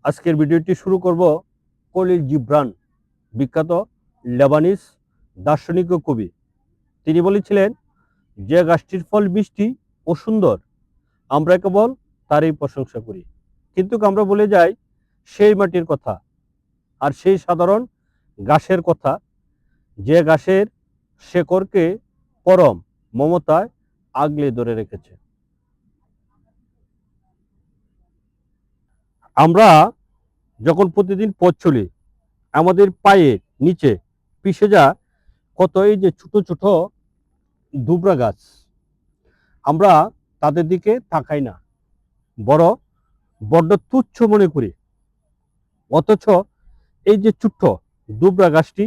আজকের ভিডিওটি শুরু করব কলিল জিব্রান, বিখ্যাত লেবানিজ দার্শনিক ও কবি। তিনি বলেছিলেন, যে গাছটির ফল মিষ্টি ও সুন্দর আমরা কেবল তারই প্রশংসা করি, কিন্তু আমরা ভুলে যাই সেই মাটির কথা আর সেই সাধারণ গাছের কথা, যে গাছের শেকড়কে পরম মমতায় আগলে ধরে রেখেছে। আমরা যখন প্রতিদিন পথ চলি, আমাদের পায়ের নিচে পিষে যা কত এই যে ছোট ছোট দুবরা গাছ, আমরা তাদের দিকে তাকাই না, বড্ড তুচ্ছ মনে করি। অথচ এই যে ছোট্ট দুবরা গাছটি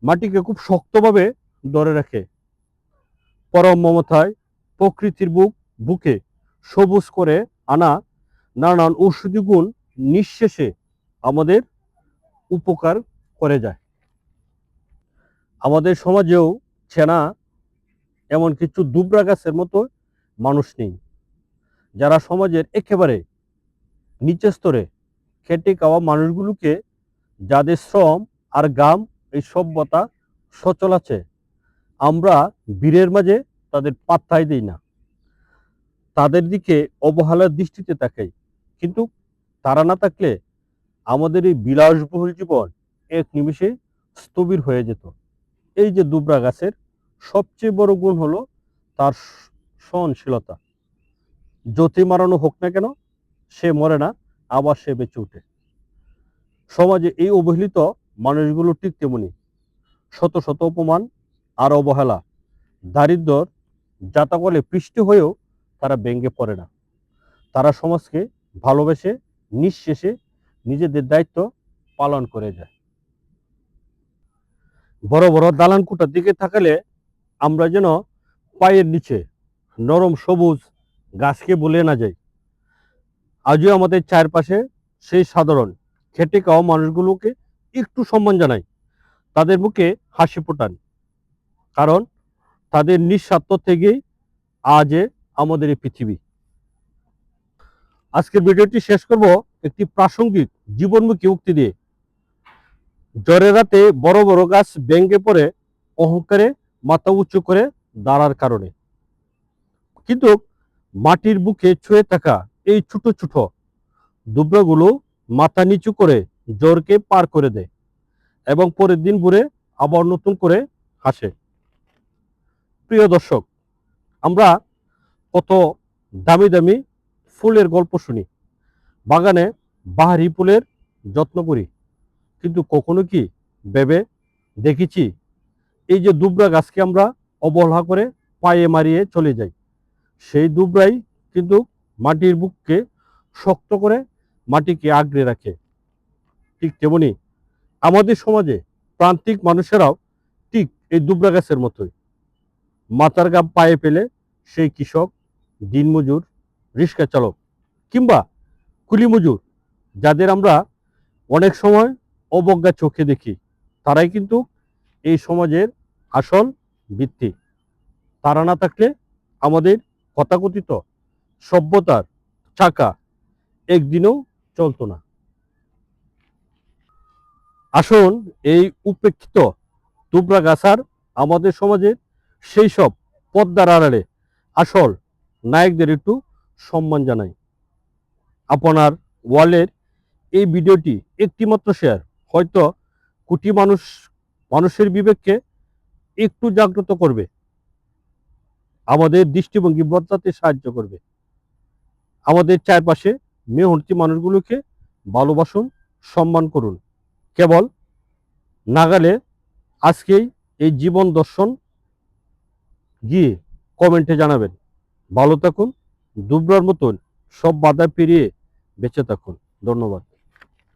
মাটিকে খুব শক্তভাবে ধরে রাখে, পরম মমতায় প্রকৃতির বুকে সবুজ করে আনা নানান ঔষধি গুণ নিঃশেষে আমাদের উপকার করে যায়। আমাদের সমাজেও চেনা এমন কিছু দুবরা গাছের মতো মানুষ নেই, যারা সমাজের একেবারে নিচের স্তরে খেটে খাওয়া মানুষগুলোকে, যাদের শ্রম আর গাম এই সভ্যতা সচল আছে, আমরা বীরের মাঝে তাদের পাত্তাই দিই না, তাদের দিকে অবহেলার দৃষ্টিতে তাকাই। কিন্তু তারা না থাকলে আমাদের এই বিলাসবহুল জীবন এক নিমিষে স্থবির হয়ে যেত। এই যে দুবরা গাছের সবচেয়ে বড় গুণ হলো তার সহনশীলতা। যতই মারানো হোক না কেন, সে মরে না, আবার সে বেঁচে ওঠে। সমাজে এই অবহেলিত মানুষগুলো ঠিক তেমনি, শত শত অপমান আর অবহেলা, দারিদ্র জাতাকলে পৃষ্ঠ হয়েও তারা ভেঙে পড়ে না। তারা সমাজকে ভালোবেসে নিঃশেষে নিজেদের দায়িত্ব পালন করে যায়। বড় বড় দালান কোঠার দিকে তাকালে আমরা যেন পায়ের নিচে নরম সবুজ গাছকে বলে না যাই। আজও আমাদের চারপাশে সেই সাধারণ খেটে খাওয়া মানুষগুলোকে একটু সম্মান জানাই, তাদের মুখে হাসি ফোটান, কারণ তাদের নিঃস্বার্থ থেকেই আজ আমাদের এই পৃথিবী। আজকের ভিডিওটি শেষ করব একটি প্রাসঙ্গিক জীবনমুখী উক্তি দিয়ে। ঝড়ের রাতে বড় বড় গাছ ভেঙে পড়ে অহংকারে মাথা উঁচু করে দাঁড়ার কারণে, কিন্তু মাটির বুকে ছুঁয়ে থাকা এই ছোট ছোট দুবরাগুলো মাথা নিচু করে জ্বরকে পার করে দেয় এবং পরের দিন ভোরে আবার নতুন করে হাসে। প্রিয় দর্শক, আমরা কত দামি দামি ফুলের গল্প শুনি, বাগানে বাহারি ফুলের যত্ন করি, কিন্তু কখনো কি ভেবে দেখেছি এই যে দুবরা গাছকে আমরা অবহেলা করে পায়ে মারিয়ে চলে যাই, সেই দুবরাই কিন্তু মাটির বুককে শক্ত করে মাটিকে আগলে রাখে। ঠিক তেমনি আমাদের সমাজে প্রান্তিক মানুষেরাও ঠিক এই দুবরা গাছের মতোই, মাথার গাম পায়ে পেলে সেই কৃষক, দিনমজুর, রিক্সা চালক কিংবা কুলি মজুর, যাদের আমরা অনেক সময় অবজ্ঞা চোখে দেখি, তারাই কিন্তু এই সমাজের আসল ভিত্তি। তারা না থাকলে আমাদের তথাকথিত সভ্যতার চাকা একদিনও চলতো না। আসুন এই উপেক্ষিত দুবরা গাছার আমাদের সমাজের সেই সব পদ্মার আড়ালে আসল নায়কদের একটু সম্মান জানাই। আপনার ওয়ালের এই ভিডিওটি একটি মাত্র শেয়ার হয়তো কোটি মানুষের বিবেককে একটু জাগ্রত করবে, আমাদের দৃষ্টিভঙ্গি বদলাতে সাহায্য করবে। আমাদের চারপাশে মেহনতি মানুষগুলোকে ভালোবাসুন, সম্মান করুন। কেবল নাগালে আজকেই এই জীবন দর্শন গিয়ে কমেন্টে জানাবেন। ভালো থাকুন, দুবরার মতন সব বাধা পেরিয়ে বেঁচে থাকুন। ধন্যবাদ।